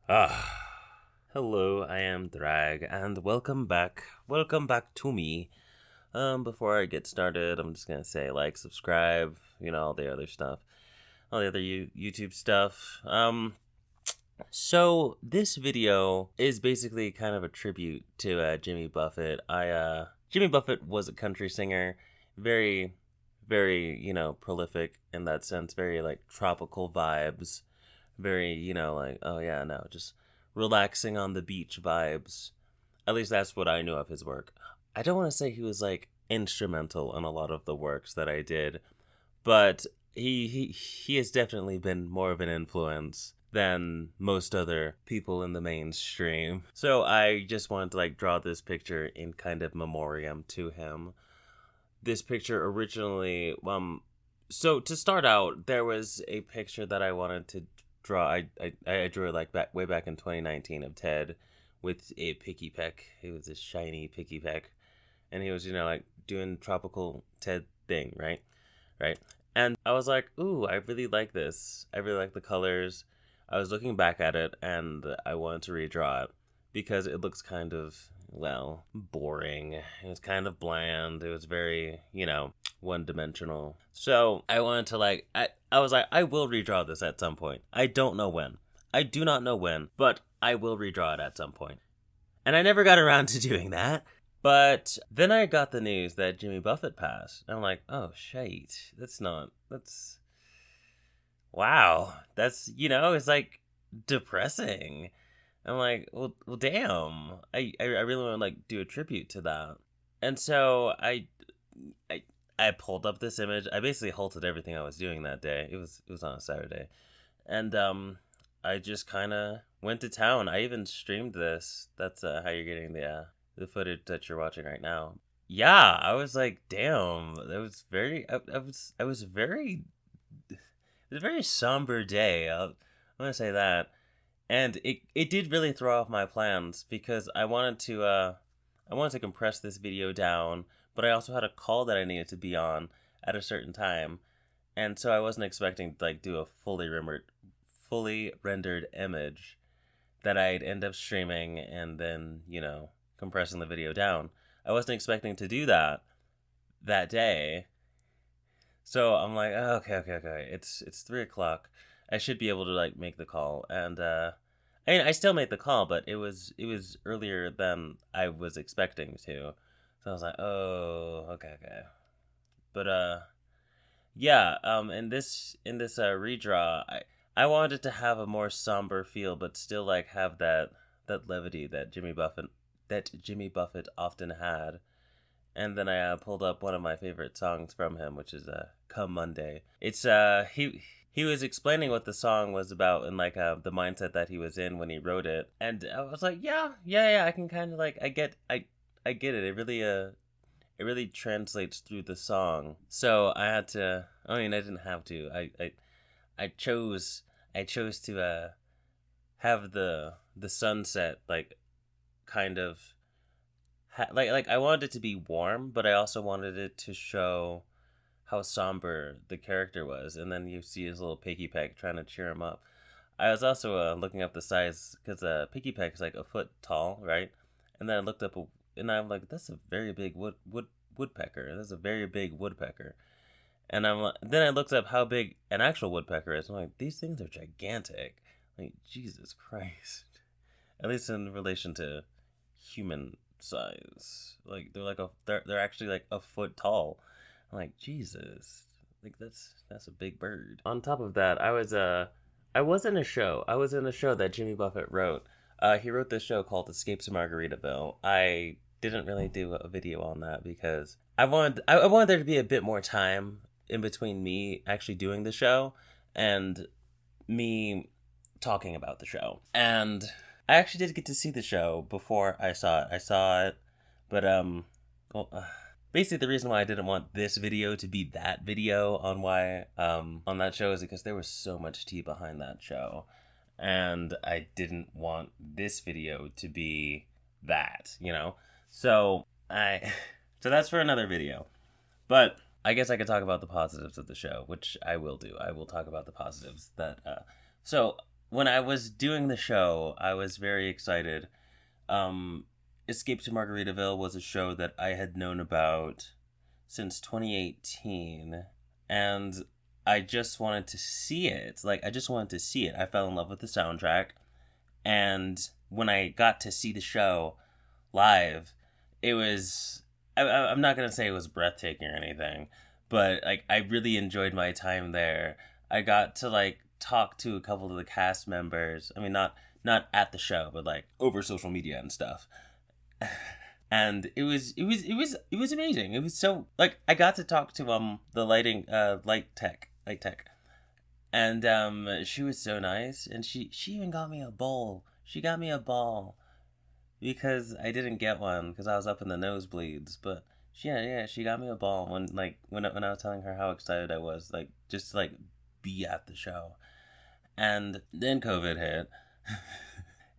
Hello, I am Drag, and welcome back. Welcome back to me. Before I get started, I'm just gonna say like, subscribe, all the other stuff, all the other YouTube stuff. So this video is basically kind of a tribute to Jimmy Buffett. Jimmy Buffett was a country singer, very, very, prolific in that sense, very like tropical vibes, very, like, oh yeah, no, just relaxing on the beach vibes. At least that's what I knew of his work. I don't want to say he was like instrumental in a lot of the works that I did, but he has definitely been more of an influence than most other people in the mainstream. So I just wanted to like draw this picture in kind of memoriam to him. This picture originally, so to start out, there was a picture that I wanted to draw. I drew it like way back in 2019 of Ted with a picky peck. It was a shiny picky peck, and he was like doing tropical Ted thing, right? Right. And I was like, ooh, I really like this. I really like the colors. I was looking back at it and I wanted to redraw it because it looks kind of, well, boring. It was kind of bland. It was very, one dimensional. So I wanted to I was like, I will redraw this at some point. I don't know when. I do not know when, but I will redraw it at some point. And I never got around to doing that. But then I got the news that Jimmy Buffett passed. And I'm like, oh, shit. Wow. It's like depressing. I'm like, well, damn. I really want to like do a tribute to that. And so I I pulled up this image. I basically halted everything I was doing that day. It was on a Saturday. And I just kind of went to town. I even streamed this. That's how you're getting the footage that you're watching right now. Yeah, I was like, damn, that was very I was very it was a very somber day. I'm gonna say that, and it did really throw off my plans because I wanted to compress this video down, but I also had a call that I needed to be on at a certain time, and so I wasn't expecting to like do a fully rendered image that I'd end up streaming and then compressing the video down. I wasn't expecting to do that day. So I'm like, oh, okay. It's 3 o'clock. I should be able to like make the call, and I mean, I still made the call, but it was earlier than I was expecting to. So I was like, oh, okay. But yeah. In this redraw, I wanted to have a more somber feel, but still like have that levity that Jimmy Buffett often had. And then I pulled up one of my favorite songs from him, which is "Come Monday." It's he was explaining what the song was about and like the mindset that he was in when he wrote it, and I was like, yeah, I can kind of like I get it. It really translates through the song. So I had to. I mean, I didn't have to. I chose to have the sunset like kind of like I wanted it to be warm, but I also wanted it to show how somber the character was, and then you see his little piggy peck trying to cheer him up. I was also looking up the size because piggy peck is like a foot tall, right? And then I looked up, and I'm like, that's a very big woodpecker. That's a very big woodpecker. And then I looked up how big an actual woodpecker is. I'm like, these things are gigantic. Like Jesus Christ. At least in relation to human size. Like they're actually like a foot tall. I'm like, Jesus. Like that's a big bird. On top of that, I was in a show. I was in a show that Jimmy Buffett wrote. He wrote this show called Escapes of Margaritaville. I didn't really do a video on that because I wanted there to be a bit more time in between me actually doing the show and me talking about the show. And I actually did get to see the show before I saw it. I saw it, but well, basically the reason why I didn't want this video to be that video on why on that show is because there was so much tea behind that show, and I didn't want this video to be that, So so that's for another video. But I guess I could talk about the positives of the show, which I will do. I will talk about the positives that so when I was doing the show, I was very excited. Um, Escape to Margaritaville was a show that I had known about since 2018, and I just wanted to see it. Like, I just wanted to see it. I fell in love with the soundtrack, and when I got to see the show live, it was. I'm not gonna say it was breathtaking or anything, but like I really enjoyed my time there. I got to like talk to a couple of the cast members. I mean, not at the show, but like over social media and stuff. And it was amazing. It was so like I got to talk to the light tech, and she was so nice, and she even got me a bowl. She got me a ball because I didn't get one because I was up in the nosebleeds. But yeah, she got me a ball when I was telling her how excited I was, like just to, like be at the show. And then COVID hit.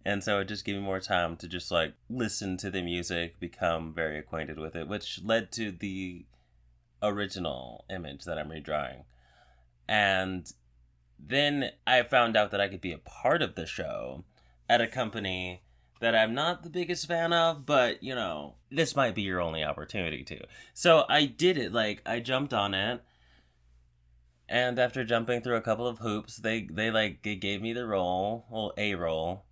And so it just gave me more time to just like listen to the music, become very acquainted with it, which led to the original image that I'm redrawing. And then I found out that I could be a part of the show at a company that I'm not the biggest fan of, but you know, this might be your only opportunity to. So I did it, like I jumped on it, and after jumping through a couple of hoops, they gave me the role, well, a role,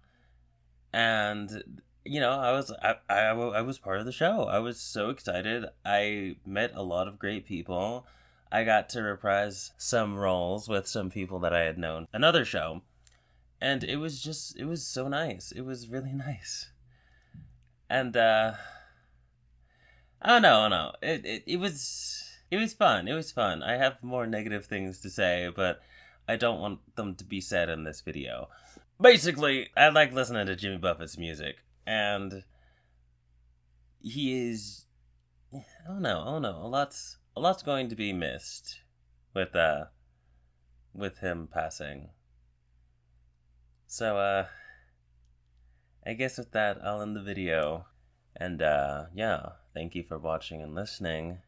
and you know, I was part of the show. I was so excited. I met a lot of great people. I got to reprise some roles with some people that I had known another show, and it was so nice. It was really nice. And oh no, oh no. It was fun. It was fun. I have more negative things to say, but I don't want them to be said in this video. Basically, I like listening to Jimmy Buffett's music, and he is, oh no, a lot's going to be missed with with him passing. So I guess with that I'll end the video. And yeah, thank you for watching and listening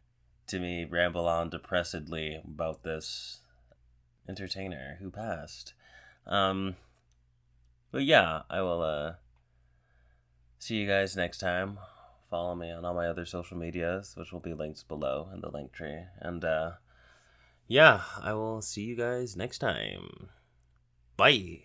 to me ramble on depressedly about this entertainer who passed. But yeah, I will see you guys next time. Follow me on all my other social medias, which will be links below in the link tree. And yeah, I will see you guys next time. Bye.